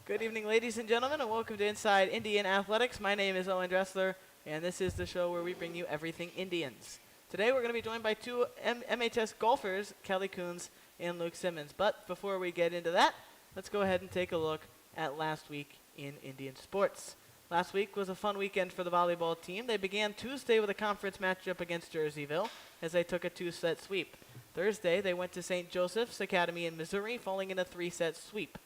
Good evening, ladies and gentlemen, and welcome to Inside Indian Athletics. My name is Owen Dressler, and this is the show where we bring you everything Indians. Today we're going to be joined by two MHS golfers, Callie Kunz and Luke Simmons. But before we get into that, let's go ahead and take a look at last week in Indian sports. Last week was a fun weekend for the volleyball team. They began Tuesday with a conference matchup against Jerseyville as they took a two-set sweep. Thursday, they went to St. Joseph's Academy in Missouri, falling in a three-set sweep.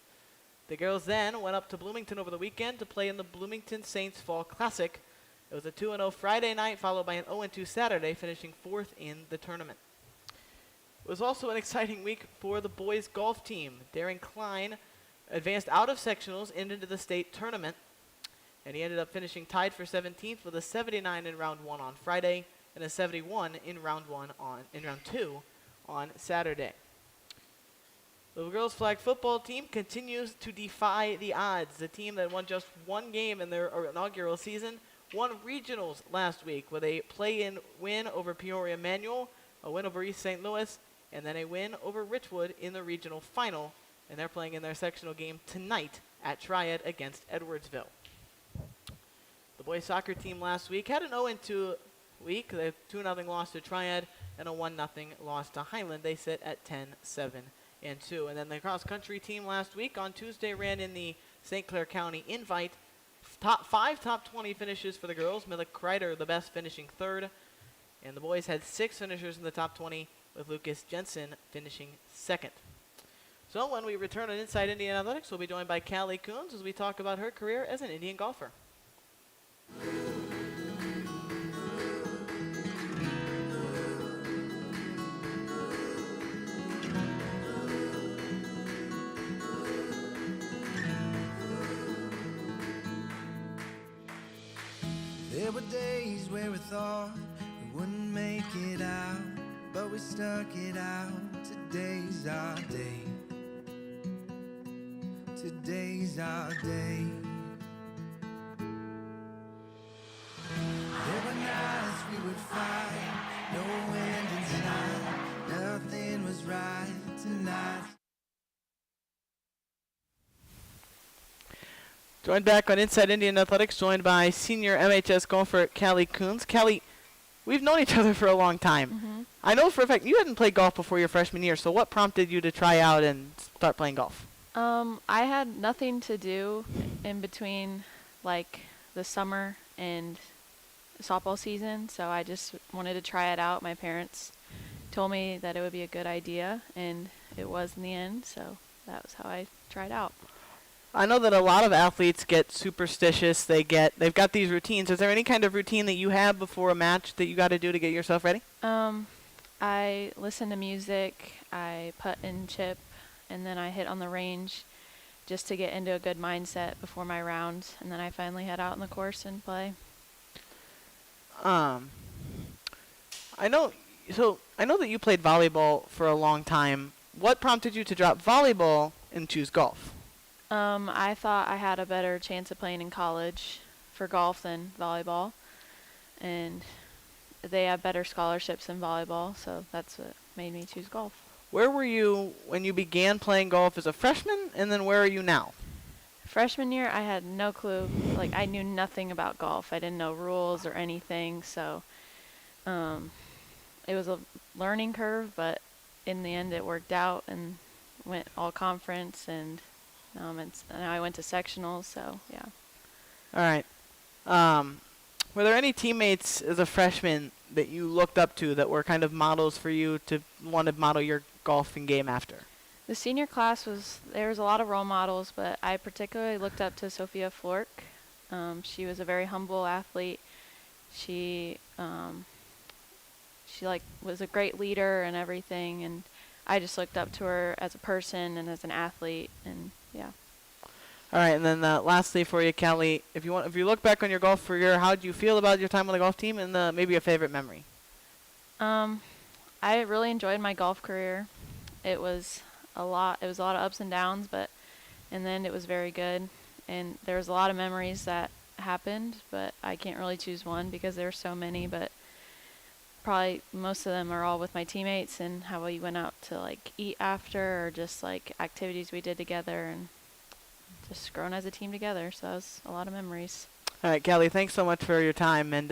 The girls then went up to Bloomington over the weekend to play in the Bloomington Saints Fall Classic. It was a 2-0 Friday night, followed by an 0-2 Saturday, finishing fourth in the tournament. It was also an exciting week for the boys' golf team. Darren Klein advanced out of sectionals and into the state tournament, and he ended up finishing tied for 17th with a 79 in round one on Friday and a 71 in round two on Saturday. The girls' flag football team continues to defy the odds. The team that won just one game in their inaugural season won regionals last week with a play-in win over Peoria Manual, a win over East St. Louis, and then a win over Richwood in the regional final. And they're playing in their sectional game tonight at Triad against Edwardsville. The boys' soccer team last week had an 0-2 week. They had 2-0 loss to Triad and a 1-0 loss to Highland. They sit at 10-7-2. And then the cross-country team last week on Tuesday ran in the St. Clair County Invite. Top 20 finishes for the girls. Milik Kreider, the best, finishing third. And the boys had 6 finishers in the top 20, with Lucas Jensen finishing second. So when we return on Inside Indian Athletics, we'll be joined by Callie Kunz as we talk about her career as an Indian golfer. There were days where we thought we wouldn't make it out, but we stuck it out. Today's our day. Today's our day. There were nights we would fight, no end in sight, nothing was right tonight. Joined back on Inside Indian Athletics, joined by senior MHS golfer Callie Kunz. Callie, we've known each other for a long time. Mm-hmm. I know for a fact you hadn't played golf before your freshman year, so what prompted you to try out and start playing golf? I had nothing to do in between, like, the summer and softball season, so I just wanted to try it out. My parents told me that it would be a good idea, and it was in the end, so that was how I tried out. I know that a lot of athletes get superstitious. They've got these routines. Is there any kind of routine that you have before a match that you got to do to get yourself ready? I listen to music, I putt and chip, and then I hit on the range just to get into a good mindset before my rounds, and then I finally head out on the course and play. I know that you played volleyball for a long time. What prompted you to drop volleyball and choose golf? I thought I had a better chance of playing in college for golf than volleyball, and they have better scholarships in volleyball, so that's what made me choose golf. Where were you when you began playing golf as a freshman, and then where are you now? Freshman year, I had no clue. Like, I knew nothing about golf. I didn't know rules or anything, so it was a learning curve, but in the end it worked out and went all conference, and now I went to sectionals, so yeah. All right. Were there any teammates as a freshman that you looked up to that were kind of models for you to want to model your golfing game after? The senior class there was a lot of role models, but I particularly looked up to Sophia Flork. She was a very humble athlete. She was a great leader and everything, and I just looked up to her as a person and as an athlete, and yeah. All right, and then lastly for you, Callie, if you look back on your golf career, how do you feel about your time on the golf team, and maybe a favorite memory? I really enjoyed my golf career. It was a lot of ups and downs, but in the end it was very good, and there was a lot of memories that happened, but I can't really choose one because there were so many, but probably most of them are all with my teammates and how we went out to like eat after, or just like activities we did together, and just grown as a team together. So that was a lot of memories. All right, Callie, thanks so much for your time, and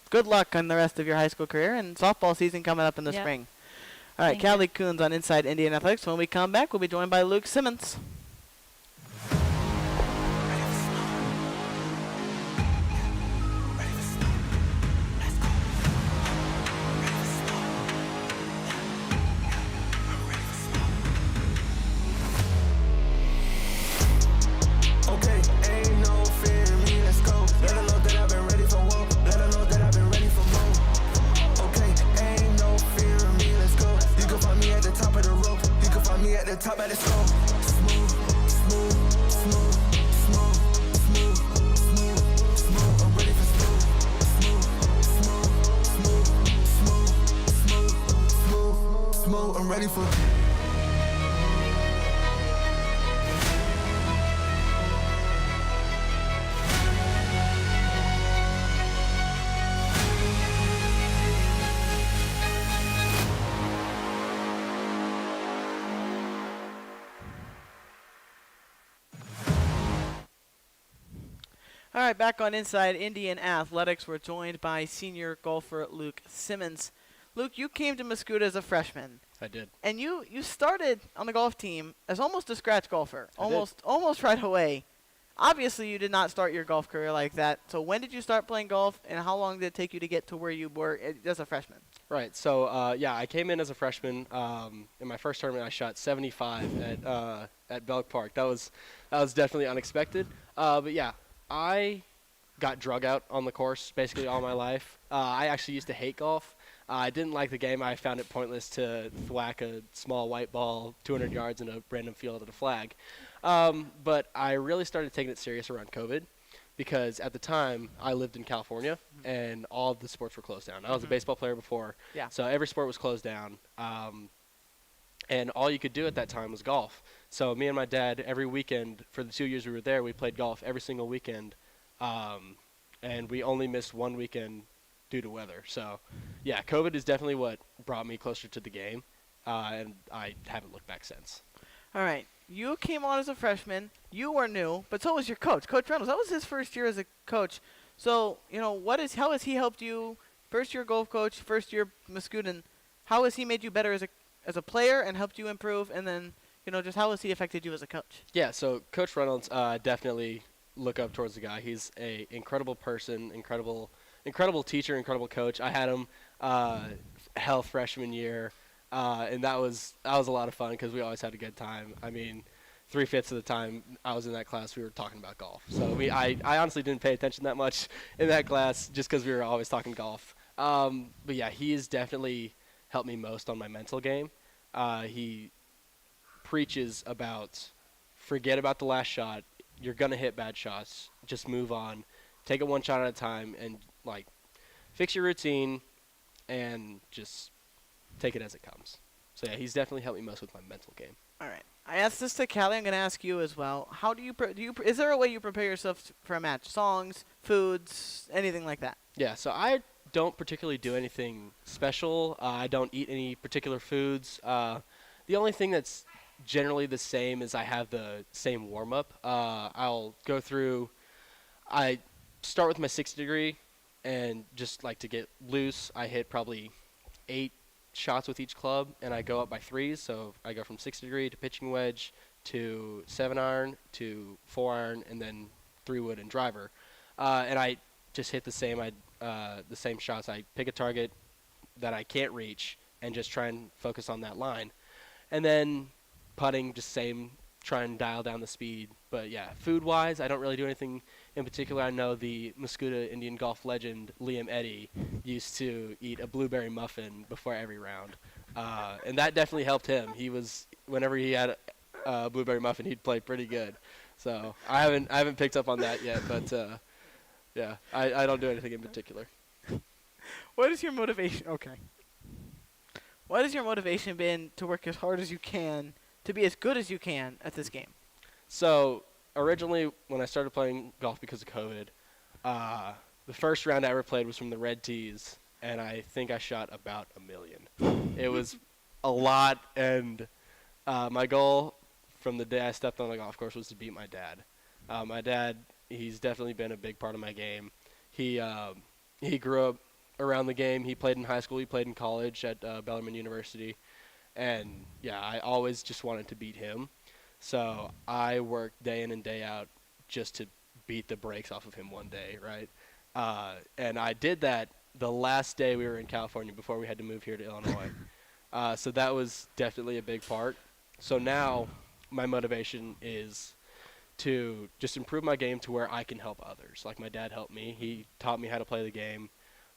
good luck on the rest of your high school career and softball season coming up in the Yep. spring. All right, Thank you. Callie Kunz on Inside Indian Athletics. When we come back, we'll be joined by Luke Simmons. Okay, ain't no fear in me, let's go. Let her know that I've been ready for war. Let her know that I've been ready for more. Okay, ain't no fear in me, let's go. You can find me at the top of the rope. You can find me at the top of the slope. Smooth, smooth, smooth, smooth, smooth, smooth, smooth. I'm ready for smooth, smooth, smooth, smooth, smooth, smooth, smooth, smooth. I'm ready for. All right, back on Inside Indian Athletics, we're joined by senior golfer Luke Simmons. Luke, you came to Mascoutah as a freshman, I did. and you started on the golf team as almost a scratch golfer, I did. almost right away. Obviously, you did not start your golf career like that. So when did you start playing golf, and how long did it take you to get to where you were as a freshman? Right. So yeah, I came in as a freshman. In my first tournament, I shot 75 at Belk Park. That was definitely unexpected. But yeah, I got drug out on the course basically all my life. I actually used to hate golf. I didn't like the game. I found it pointless to thwack a small white ball 200 yards in a random field at a flag. But I really started taking it serious around COVID because at the time I lived in California and all of the sports were closed down. I was a baseball player before, Yeah. so every sport was closed down. And all you could do at that time was golf. So me and my dad, every weekend for the 2 years we were there, we played golf every single weekend. And we only missed one weekend due to weather. So, yeah, COVID is definitely what brought me closer to the game, and I haven't looked back since. All right. You came on as a freshman. You were new, but so was your coach, Coach Reynolds. That was his first year as a coach. So, how has he helped you? First year golf coach, first year Mascoutah. How has he made you better as a player and helped you improve? And then, just how has he affected you as a coach? Yeah, so Coach Reynolds, definitely look up towards the guy. He's a incredible person, incredible teacher, incredible coach. I had him health freshman year, and that was a lot of fun because we always had a good time. I mean, 3/5 of the time I was in that class, we were talking about golf. So I honestly didn't pay attention that much in that class just because we were always talking golf. But yeah, he has definitely helped me most on my mental game. He preaches about forget about the last shot. You're going to hit bad shots. Just move on. Take it one shot at a time and, fix your routine and just take it as it comes. So, yeah, he's definitely helped me most with my mental game. All right. I asked this to Callie. I'm going to ask you as well. How do you is there a way you prepare yourself for a match? Songs, foods, anything like that? Yeah, so I don't particularly do anything special. I don't eat any particular foods. The only thing that's generally the same is I have the same warm-up. I'll go through – I start with my 60 degree and just like to get loose. I hit probably 8 shots with each club, and I go up by 3s. So I go from 60 degree to pitching wedge to 7-iron to 4-iron and then 3-wood and driver. And I just hit the same shots. I pick a target that I can't reach and just try and focus on that line. And then putting, just same, try and dial down the speed. But yeah, food-wise, I don't really do anything in particular. I know the Mascoutah Indian golf legend Liam Eddy used to eat a blueberry muffin before every round, and that definitely helped him. Whenever he had a blueberry muffin, he'd play pretty good. So I haven't picked up on that yet, but yeah, I don't do anything in particular. What is your motivation? Okay. What has your motivation been to work as hard as you can to be as good as you can at this game? So originally, when I started playing golf because of COVID, the first round I ever played was from the red tees, and I think I shot about 1 million. It was a lot, and my goal from the day I stepped on the golf course was to beat my dad. My dad, he's definitely been a big part of my game. He grew up around the game. He played in high school. He played in college at Bellarmine University. And, yeah, I always just wanted to beat him. So I worked day in and day out just to beat the brakes off of him one day, right? And I did that the last day we were in California before we had to move here to Illinois. So that was definitely a big part. So now my motivation is to just improve my game to where I can help others. Like my dad helped me. He taught me how to play the game.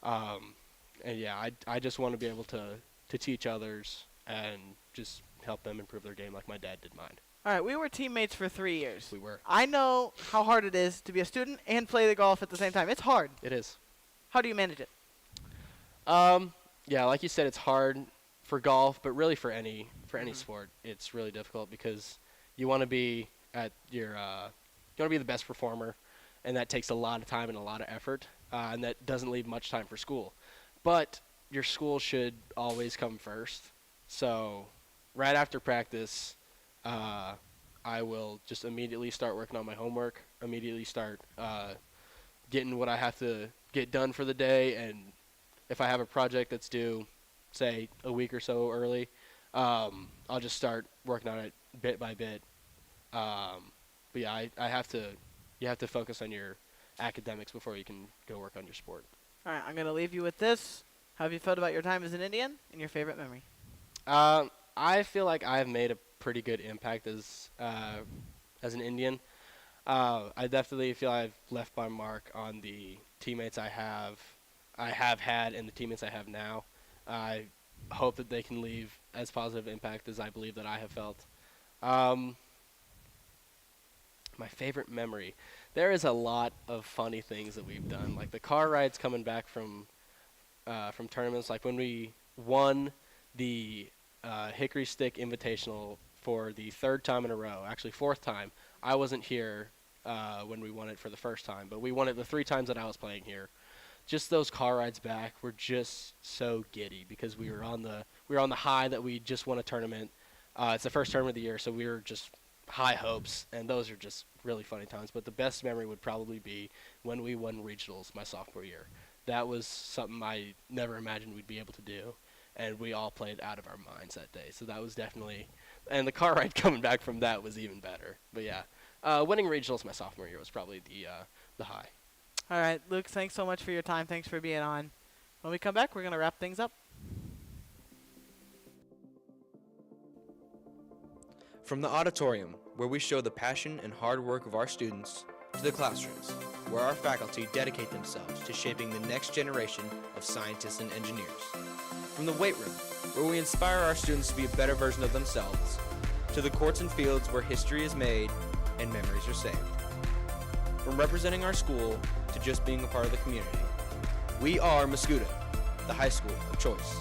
And, yeah, I just want to be able to teach others and just help them improve their game like my dad did mine. All right, we were teammates for 3 years. We were. I know how hard it is to be a student and play the golf at the same time. It's hard. It is. How do you manage it? Yeah, like you said, it's hard for golf, but really for any sport, it's really difficult because you want to be at your you want to be the best performer, and that takes a lot of time and a lot of effort, and that doesn't leave much time for school. But your school should always come first. So right after practice, I will just immediately start working on my homework, immediately start getting what I have to get done for the day, and if I have a project that's due, say, a week or so early, I'll just start working on it bit by bit. But yeah, you have to focus on your academics before you can go work on your sport. All right, I'm going to leave you with this. How have you felt about your time as an Indian and your favorite memory? I feel like I've made a pretty good impact as an Indian. I definitely feel I've left my mark on the teammates I have had and the teammates I have now. I hope that they can leave as positive impact as I believe that I have felt. My favorite memory. There is a lot of funny things that we've done, like the car rides coming back from tournaments, like when we won the Hickory Stick Invitational for the third time in a row, actually fourth time. I wasn't here when we won it for the first time, but we won it the 3 times that I was playing here. Just those car rides back were just so giddy because we were on the high that we just won a tournament. It's the first tournament of the year, so we were just high hopes, and those are just really funny times. But the best memory would probably be when we won regionals my sophomore year. That was something I never imagined we'd be able to do, and we all played out of our minds that day. So that was definitely, and the car ride coming back from that was even better. But yeah, winning regionals my sophomore year was probably the high. All right, Luke, thanks so much for your time. Thanks for being on. When we come back, we're going to wrap things up. From the auditorium, where we show the passion and hard work of our students, to the classrooms, where our faculty dedicate themselves to shaping the next generation of scientists and engineers. From the weight room, where we inspire our students to be a better version of themselves, to the courts and fields where history is made and memories are saved. From representing our school to just being a part of the community, we are Muscuda, the high school of choice.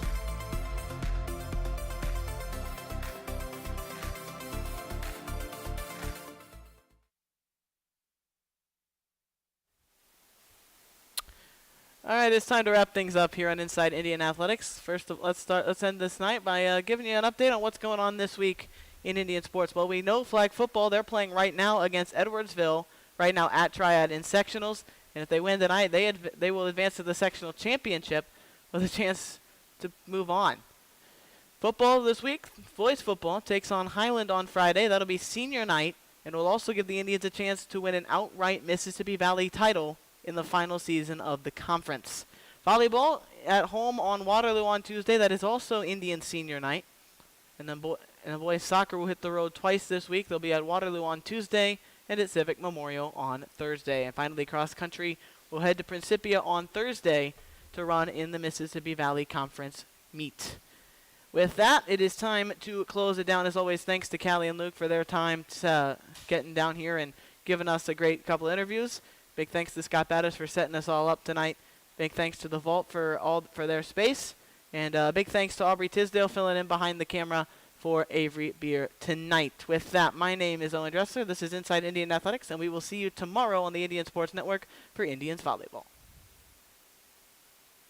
All right, it's time to wrap things up here on Inside Indian Athletics. First, let's end this night by giving you an update on what's going on this week in Indian sports. Well, we know flag football, they're playing right now against Edwardsville, right now at Triad in sectionals. And if they win tonight, they will advance to the sectional championship with a chance to move on. Football this week, boys football takes on Highland on Friday. That'll be senior night, and will also give the Indians a chance to win an outright Mississippi Valley title in the final season of the conference. Volleyball at home on Waterloo on Tuesday. That is also Indian senior night. And then boys soccer will hit the road twice this week. They'll be at Waterloo on Tuesday and at Civic Memorial on Thursday. And finally, cross country will head to Principia on Thursday to run in the Mississippi Valley Conference meet. With that, it is time to close it down. As always, thanks to Callie and Luke for their time getting down here and giving us a great couple interviews. Big thanks to Scott Battis for setting us all up tonight. Big thanks to the Vault for their space. And big thanks to Aubrey Tisdale filling in behind the camera for Avery Beer tonight. With that, my name is Owen Dressler. This is Inside Indian Athletics, and we will see you tomorrow on the Indian Sports Network for Indians Volleyball.